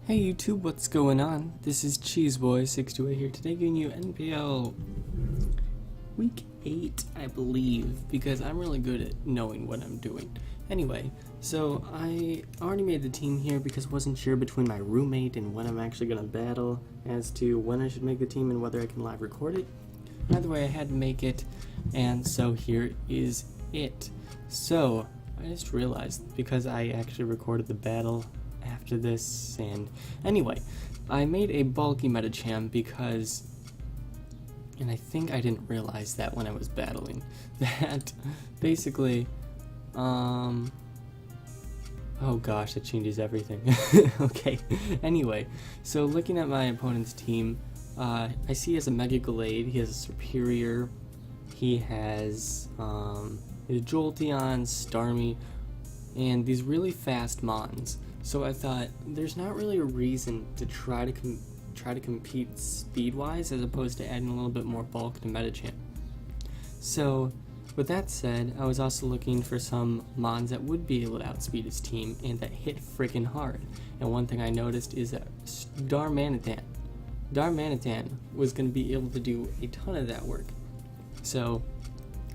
Hey YouTube, what's going on? This is Cheeseboy628 here today, giving you NPL Week 8, I believe, because I'm really good at knowing what I'm doing. Anyway, so I already made the team here because I wasn't sure between my roommate and when I'm actually going to battle as to when I should make the team and whether I can live record it. Either way, I had to make it, and so here is it. So, I just realized, because I actually recorded the battle after this, and anyway, I made a bulky metacham because, and I think I didn't realize that when I was battling, that basically, oh gosh, that changes everything. Okay, anyway, so looking at my opponent's team, I see he has a Mega Gallade, he has a Superior, he has a Jolteon, Starmie, and these really fast Mons. So I thought there's not really a reason to try to compete speed-wise as opposed to adding a little bit more bulk to Metachamp. So with that said, I was also looking for some Mons that would be able to outspeed his team and that hit freaking hard. And one thing I noticed is that Darmanitan was going to be able to do a ton of that work. So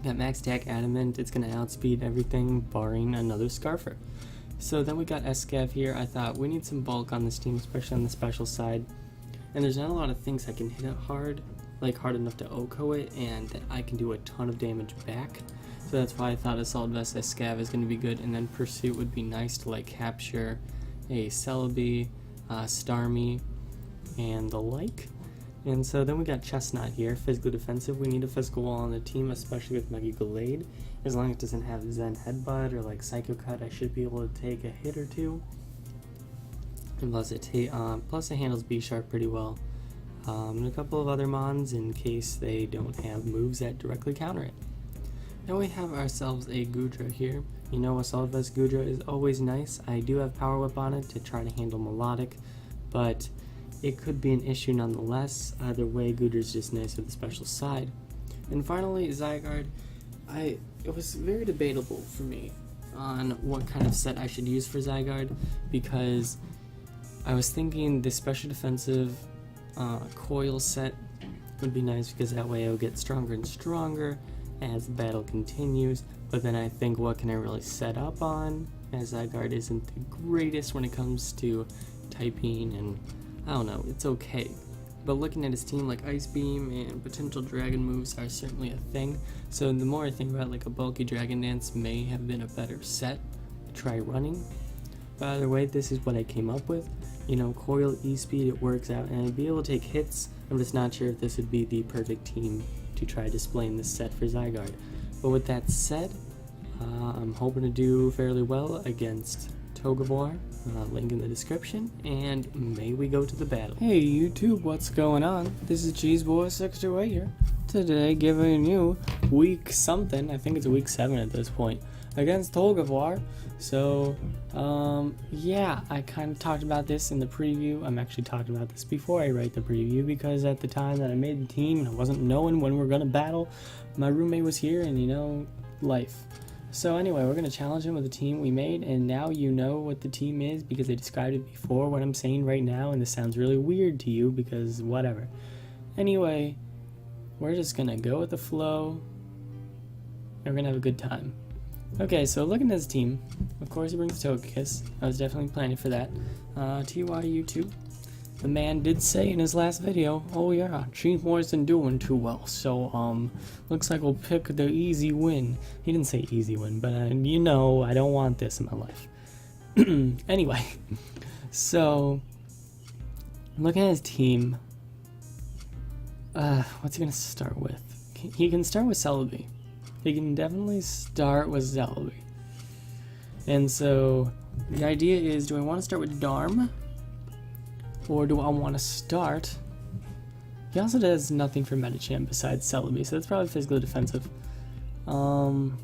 that max attack Adamant, it's going to outspeed everything barring another Scarfer. So then we got Escav here. I thought we need some bulk on this team, especially on the special side. And there's not a lot of things I can hit it hard, like hard enough to OHKO it, and that I can do a ton of damage back. So that's why I thought Assault Vest Escav is going to be good, and then Pursuit would be nice to like capture a Celebi, Starmie, and the like. And so then we got Chestnut here, physically defensive. We need a physical wall on the team, especially with Mega Gallade. As long as it doesn't have Zen Headbutt or like Psycho Cut, I should be able to take a hit or two. And plus it handles B-Sharp pretty well. And a couple of other Mons in case they don't have moves that directly counter it. Now we have ourselves a Goodra here. You know, Assault Vest Goodra is always nice. I do have Power Whip on it to try to handle Melodic, but it could be an issue nonetheless. Either way, Goodra's just nice with the special side. And finally, Zygarde. It was very debatable for me on what kind of set I should use for Zygarde, because I was thinking the special defensive coil set would be nice because that way I'll get stronger and stronger as the battle continues. But then I think, what can I really set up on, as Zygarde isn't the greatest when it comes to typing, and I don't know, it's okay. But looking at his team, like Ice Beam and potential Dragon moves are certainly a thing. So the more I think about, like a bulky Dragon Dance may have been a better set to try running. But either way, this is what I came up with. You know, Coil, E-Speed, it works out, and I'd be able to take hits. I'm just not sure if this would be the perfect team to try displaying this set for Zygarde. But with that said, I'm hoping to do fairly well against Togevar, link in the description, and may we go to the battle. Hey YouTube, what's going on? This is Cheeseboy628 here. Today giving you week something, I think it's week 7 at this point, against Togevar. So, yeah, I kind of talked about this in the preview. I'm actually talking about this before I write the preview, because at the time that I made the team and I wasn't knowing when we were going to battle, my roommate was here, and you know, life. So anyway, we're going to challenge him with the team we made, and now you know what the team is because I described it before what I'm saying right now, and this sounds really weird to you because whatever. Anyway, we're just going to go with the flow, and we're going to have a good time. Okay, so looking at his team, of course he brings Togekiss. I was definitely planning for that. TYU2. The man did say in his last video, oh yeah, Cheeseboy isn't doing too well, so looks like we'll pick the easy win. He didn't say easy win, but you know, I don't want this in my life. Anyway, so looking at his team, what's he gonna start with? He can start with Celebi. He can definitely start with Celebi. And so the idea is, do I want to start with Darm? Or do I want to start? He also does nothing for Metachamp besides Celebi, so that's probably physically defensive. I'm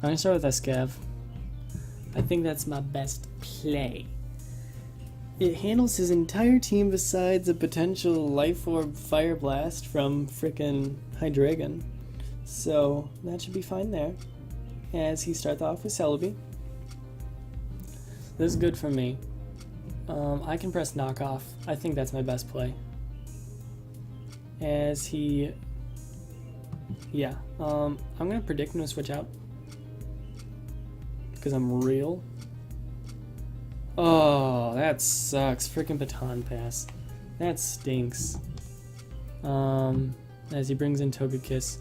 gonna start with Escav. I think that's my best play. It handles his entire team besides a potential Life Orb Fire Blast from frickin' Hydreigon. So that should be fine there. As he starts off with Celebi. This is good for me. I can press knockoff. I think that's my best play. As he... Yeah. I'm going to predict him to switch out. Because I'm real. Oh, that sucks. Freaking baton pass. That stinks. As he brings in Togekiss.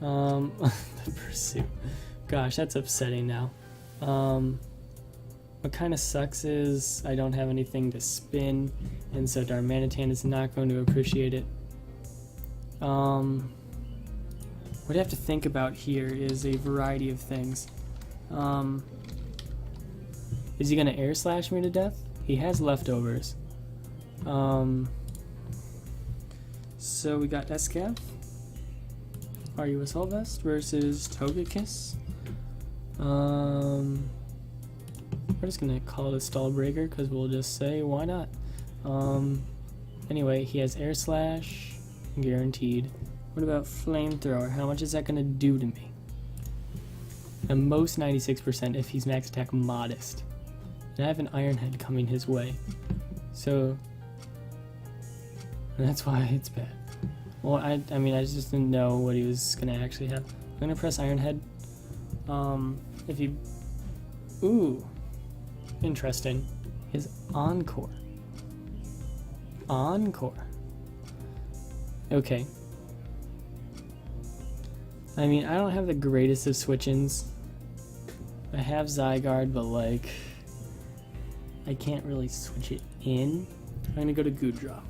The pursuit. Gosh, that's upsetting now. What kind of sucks is I don't have anything to spin, and so Darmanitan is not going to appreciate it. What I have to think about here is a variety of things. Is he going to air slash me to death? He has leftovers. So we got Escav. Are you Assault Vest versus Togekiss? We're just gonna call it a Stall Breaker because we'll just say why not. Anyway, he has Air Slash, guaranteed. What about Flamethrower? How much is that gonna do to me? At most 96% if he's max attack modest. And I have an Iron Head coming his way. So that's why it's bad. Well, I mean, I just didn't know what he was gonna actually have. I'm gonna press Iron Head. If he... Ooh. Interesting. His Encore. Encore. Okay. I mean, I don't have the greatest of switch-ins. I have Zygarde, but like... I can't really switch it in. I'm gonna go to Goodra.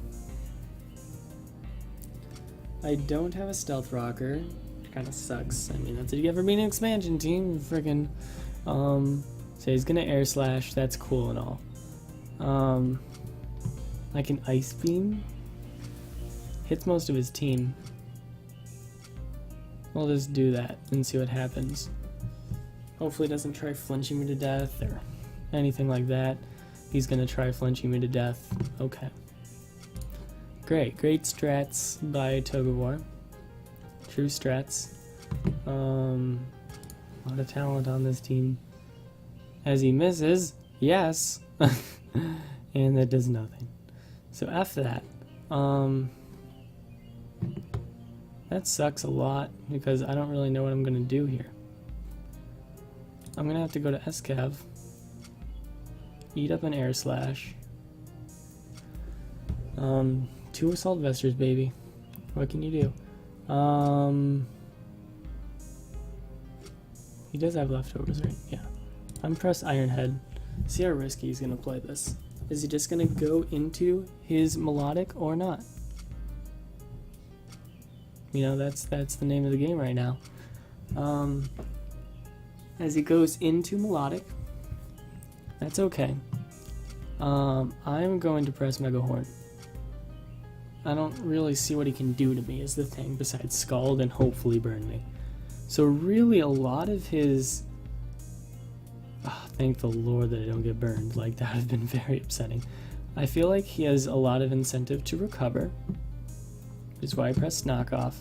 I don't have a Stealth Rocker, which kind of sucks. I mean, that's what you get for being an expansion team. Freaking. So he's gonna Air Slash. That's cool and all. I can Ice Beam. Hits most of his team. We'll just do that and see what happens. Hopefully, he doesn't try flinching me to death or anything like that. He's gonna try flinching me to death. Okay. Great strats by Togavor. True strats. A lot of talent on this team. As he misses, yes, and that does nothing. So after that, that sucks a lot because I don't really know what I'm gonna do here. I'm gonna have to go to Escav, eat up an Air Slash. 2 Assault Vestors, baby. What can you do? He does have leftovers, right? Yeah. I'm press Iron Head. See how risky he's gonna play this. Is he just gonna go into his Melodic or not? You know, that's the name of the game right now. As he goes into Melodic, that's okay. I'm going to press Mega Horn. I don't really see what he can do to me is the thing, besides Scald and hopefully burn me. So really a lot of his... Oh, thank the Lord that I don't get burned. Like, that would have been very upsetting. I feel like he has a lot of incentive to recover, which is why I pressed Knockoff,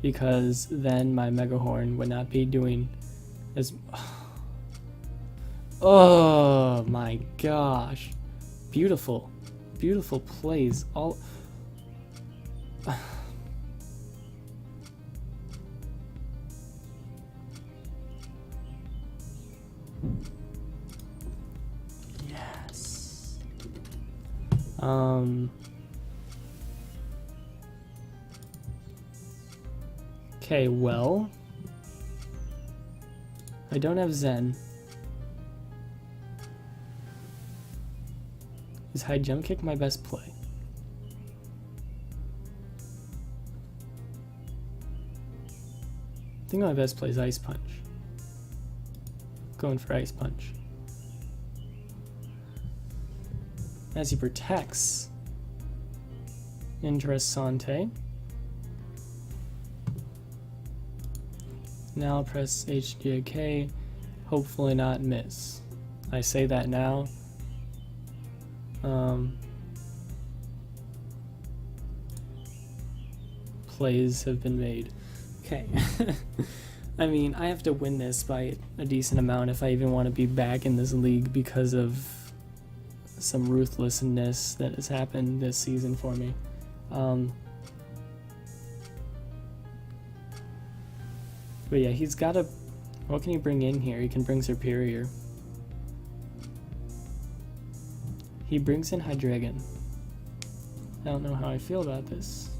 because then my Mega Horn would not be doing as... Oh my gosh. Beautiful. Beautiful plays. All... Yes. Okay, well, I don't have Zen. Is High Jump Kick my best play? I think my best play is Ice Punch. Going for Ice Punch. As he protects. Interessante. Now press HJK. Hopefully not miss. I say that now. Plays have been made. Okay. I mean, I have to win this by a decent amount if I even want to be back in this league because of some ruthlessness that has happened this season for me. But yeah, he's got a... What can he bring in here? He can bring Superior. He brings in Hydreigon. I don't know how I feel about this.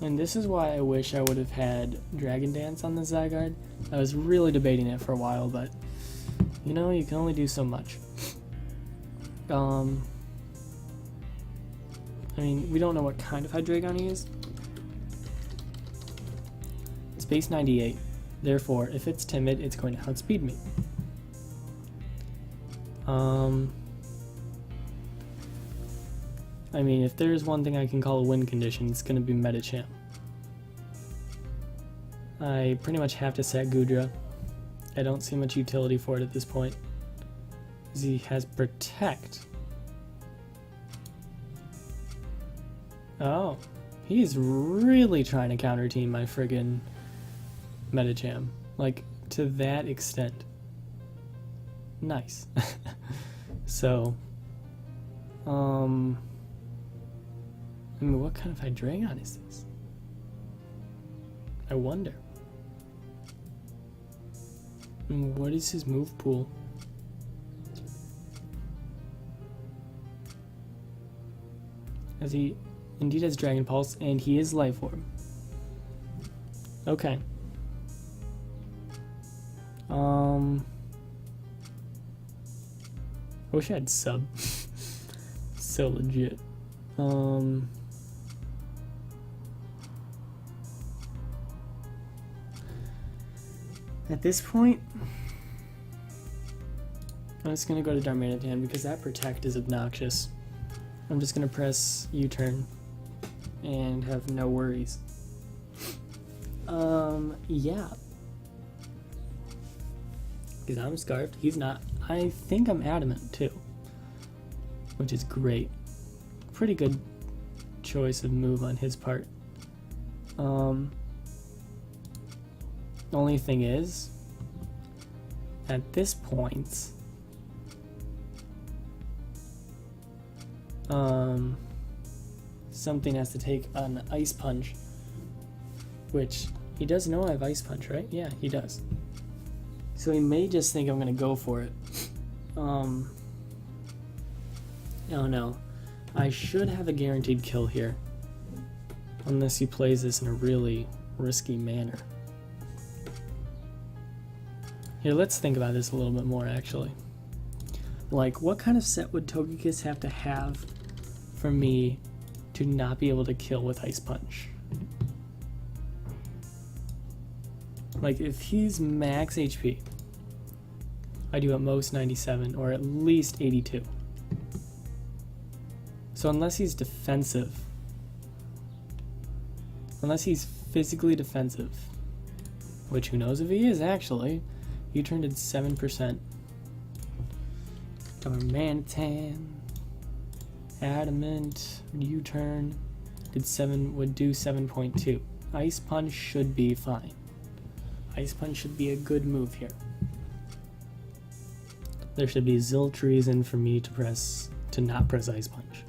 And this is why I wish I would have had Dragon Dance on the Zygarde. I was really debating it for a while, but you know, you can only do so much. I mean, we don't know what kind of Hydreigon he is. It's base 98. Therefore, if it's timid, it's going to outspeed me. I mean, if there's one thing I can call a win condition, it's going to be Medicham. I pretty much have to set Goodra. I don't see much utility for it at this point. He has Protect. Oh, he's really trying to counter team my friggin' Medicham. Like, to that extent. Nice. So, I mean, what kind of Hydreigon is this? I wonder. I mean, what is his move pool? As he indeed has Dragon Pulse, and he is Life Orb. Okay. I wish I had sub. So legit. At this point, I'm just gonna go to Darmanitan because that Protect is obnoxious. I'm just gonna press U-turn and have no worries. Yeah. Because I'm Scarfed, he's not. I think I'm Adamant too, which is great. Pretty good choice of move on his part. Only thing is, at this point, something has to take an Ice Punch, which he does know I have Ice Punch, right? Yeah, he does. So he may just think I'm gonna go for it. Oh no. I should have a guaranteed kill here. Unless he plays this in a really risky manner. Here, let's think about this a little bit more, actually. Like, what kind of set would Togekiss have to have for me to not be able to kill with Ice Punch? Like, if he's max HP, I do at most 97, or at least 82. So unless he's defensive, unless he's physically defensive, which who knows if he is actually, U-turn did 7%. Darmanitan, Adamant, U-turn would do 7.2. Ice Punch should be fine. Ice Punch should be a good move here. There should be zilch reason for me to not press Ice Punch.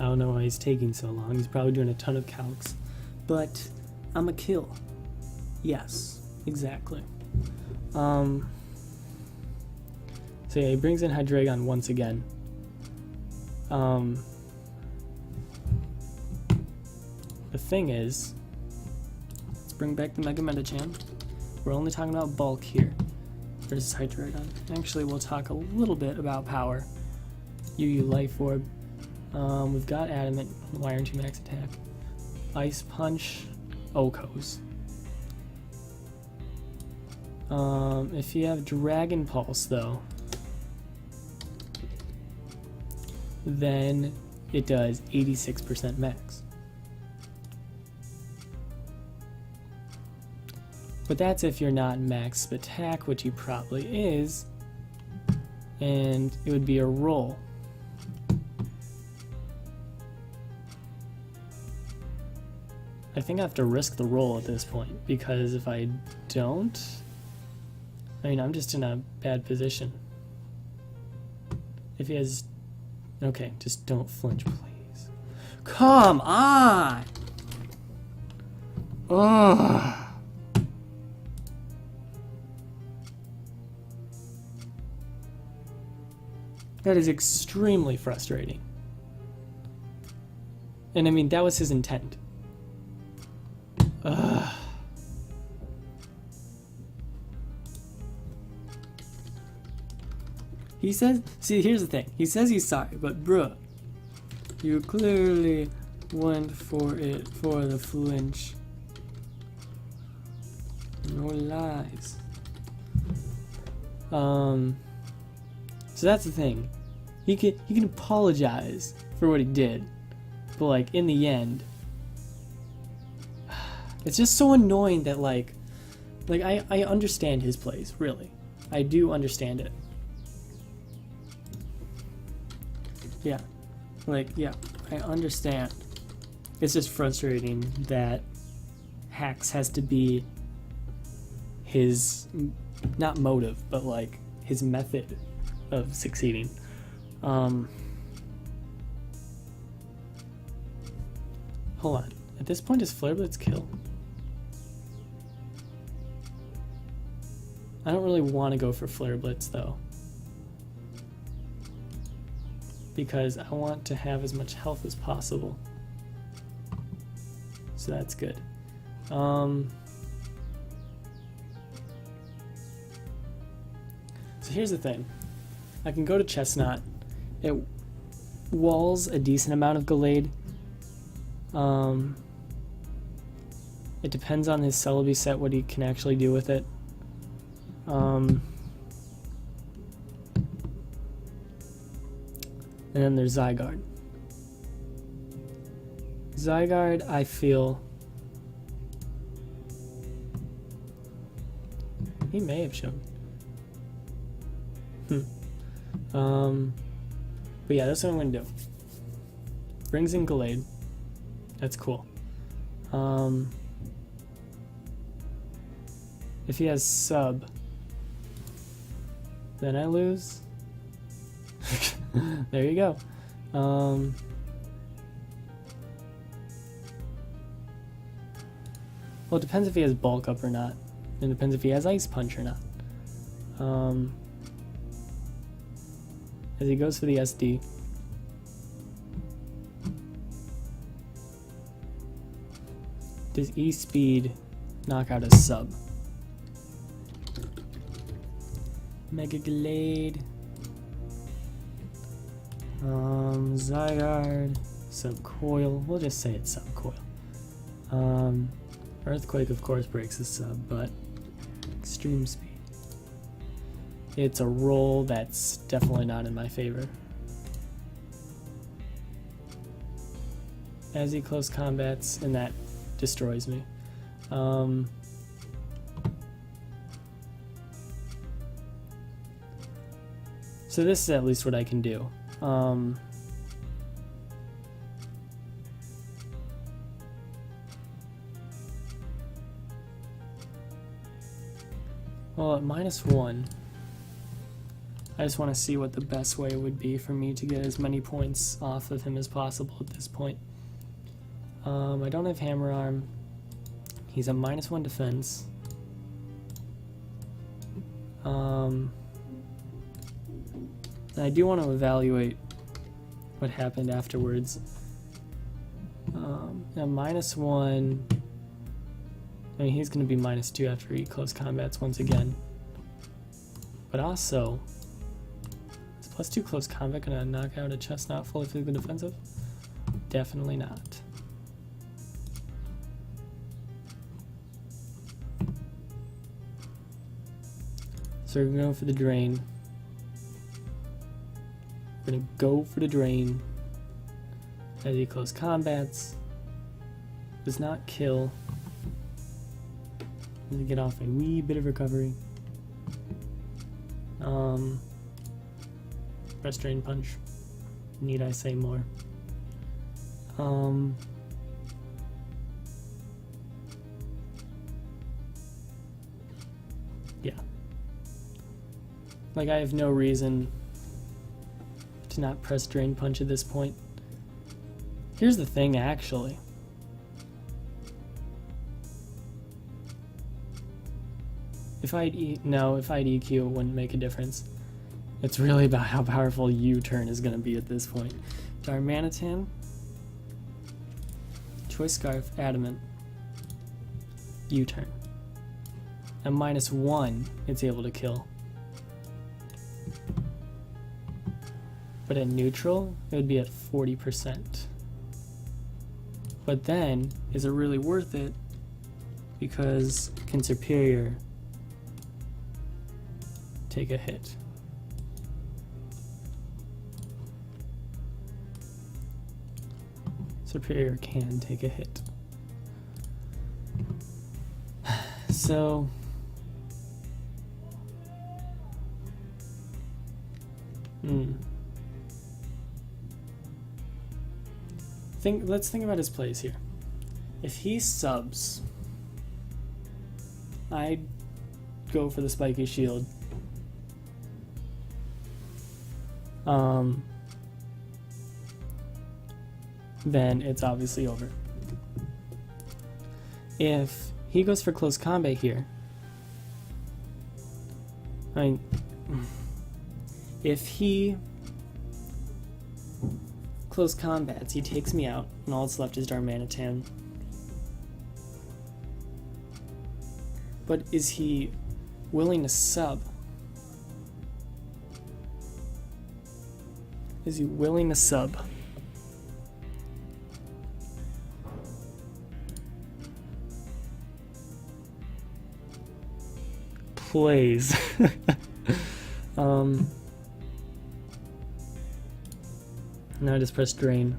I don't know why he's taking so long. He's probably doing a ton of calcs. But I'm a kill. Yes, exactly. So yeah, he brings in Hydreigon once again. The thing is, let's bring back the Mega Medicham. We're only talking about bulk here versus Hydreigon. Actually, we'll talk a little bit about power. UU Life Orb. We've got Adamant, Iron 2 max attack. Ice Punch, Okos. If you have Dragon Pulse, though, then it does 86% max. But that's if you're not max attack, which he probably is, and it would be a roll. I think I have to risk the roll at this point, because if I don't, I mean, I'm just in a bad position. If he has... Okay, just don't flinch, please. Come on! Ugh. That is extremely frustrating. And I mean, that was his intent. Ugh. He says, see, here's the thing. He says he's sorry, but bruh, you clearly went for it for the flinch. No lies. So that's the thing. He can apologize for what he did, but like in the end, it's just so annoying that like I understand his plays, really. I do understand it. Yeah. Like, yeah, I understand. It's just frustrating that hacks has to be his, not motive, but like his method of succeeding. Hold on. At this point, does Flare Blitz kill? I don't really want to go for Flare Blitz though, because I want to have as much health as possible. So that's good. So here's the thing. I can go to Chestnut. It walls a decent amount of Gallade. It depends on his Celebi set, what he can actually do with it. And then there's Zygarde. Zygarde, I feel... He may have shown. But yeah, that's what I'm going to do. Brings in Gallade. That's cool. If he has sub, then I lose. There you go. Well, it depends if he has bulk up or not. It depends if he has Ice Punch or not. As he goes for the SD. Does E-Speed knock out a sub? Mega Gallade. Zygarde. Subcoil. We'll just say it's Subcoil. Earthquake, of course, breaks the sub, but Extreme Speed. It's a roll that's definitely not in my favor. As he close combats, and that destroys me. So this is at least what I can do. Well, at -1, I just want to see what the best way would be for me to get as many points off of him as possible at this point. I don't have Hammer Arm. He's a -1 defense. And I do want to evaluate what happened afterwards. Now -1. I mean, he's going to be -2 after he close combats once again. But also, is +2 close combat going to knock out a Chestnut fully physically defensive? Definitely not. So we're going to go for the drain. We're going to go for the drain. As he close combats. Does not kill. To get off a wee bit of recovery. Press Drain Punch. Need I say more? Yeah. Like, I have no reason to not press Drain Punch at this point. Here's the thing, actually. If I'd EQ, it wouldn't make a difference. It's really about how powerful U-Turn is going to be at this point. Darmanitan, Choice Scarf, Adamant, U-Turn. At -1, it's able to kill. But at neutral, it would be at 40%. But then, is it really worth it? Because can Superior take a hit? Superior can take a hit. So let's think about his plays here. If he subs, I'd go for the Spiky Shield. Then it's obviously over. If he goes for close combat here, if he close combats, he takes me out, and all that's left is Darmanitan. But is he willing to sub? Is he willing to sub? Plays. Now I just press Drain.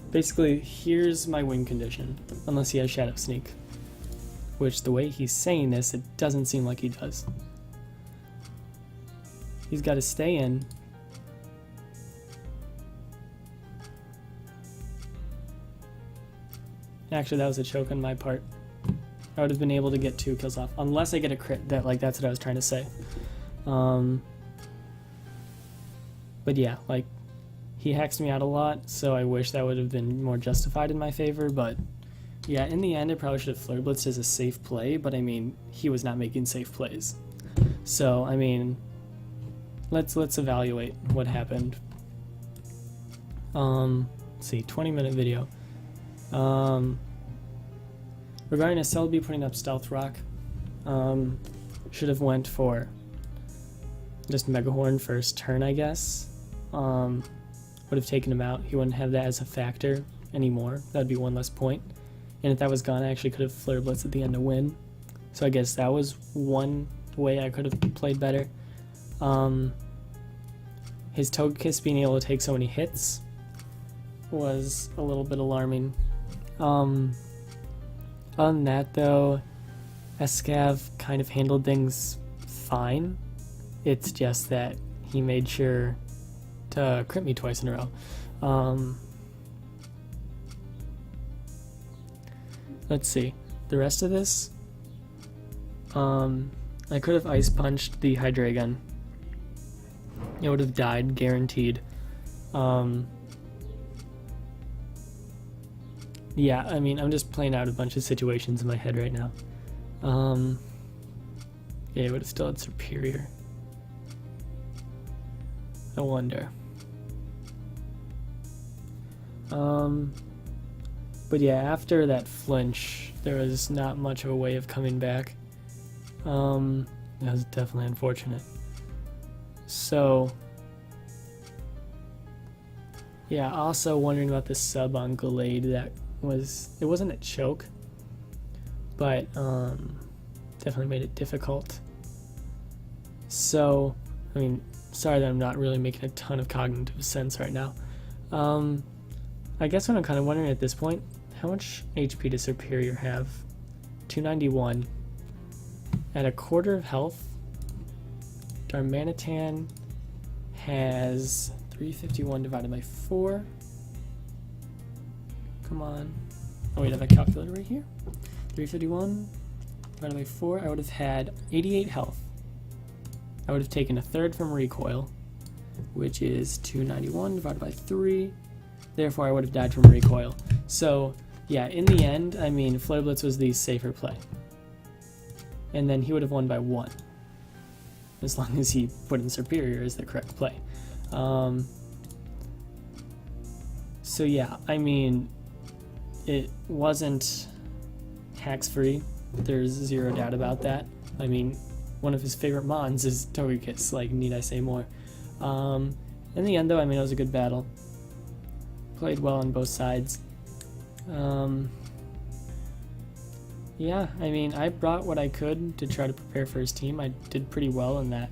Basically, here's my win condition, unless he has Shadow Sneak. Which, the way he's saying this, it doesn't seem like he does. He's got to stay in. Actually, that was a choke on my part. I would have been able to get 2 kills off, unless I get a crit. That's what I was trying to say. But yeah, like, he hacks me out a lot, so I wish that would have been more justified in my favor, but yeah, in the end, I probably should have Flare Blitzed as a safe play, but I mean, he was not making safe plays. So, I mean, let's evaluate what happened. Let's see, 20-minute video. Regarding a Celebi putting up Stealth Rock, should have went for just Mega Horn first turn, I guess. Would have taken him out. He wouldn't have that as a factor anymore. That would be 1 less point. And if that was gone, I actually could have Flare Blitz at the end to win. So I guess that was one way I could have played better. His Togekiss being able to take so many hits was a little bit alarming. Other than that, though, Escav kind of handled things fine. It's just that he made sure to crit me twice in a row. Let's see. The rest of this, I could have Ice Punched the Hydreigon. It would have died, guaranteed. Yeah, I mean, I'm just playing out a bunch of situations in my head right now. Yeah, it would have still had Superior. I wonder. But yeah, after that flinch, there was not much of a way of coming back. That was definitely unfortunate. So, yeah, also wondering about the sub on Gallade. It wasn't a choke, but definitely made it difficult. So, I mean, sorry that I'm not really making a ton of cognitive sense right now. I guess what I'm kind of wondering at this point, how much HP does Superior have? 291. At a quarter of health, Darmanitan has 351 divided by 4. Come on. Oh wait, I have a calculator right here. 351 divided by 4, I would have had 88 health. I would have taken a third from recoil, which is 291 divided by 3. Therefore, I would have died from recoil. So, yeah, in the end, I mean, Flare Blitz was the safer play. And then he would have won by 1, as long as he put in Superior as the correct play. So yeah, I mean, it wasn't hacks-free. There's zero doubt about that. I mean, one of his favorite mons is Togekiss, like, need I say more. In the end, though, I mean, it was a good battle. Played well on both sides. Yeah, I mean, I brought what I could to try to prepare for his team. I did pretty well in that.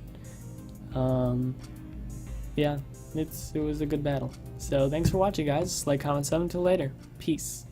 Yeah, it was a good battle. So thanks for watching, guys. Like, comment, sub, until later. Peace.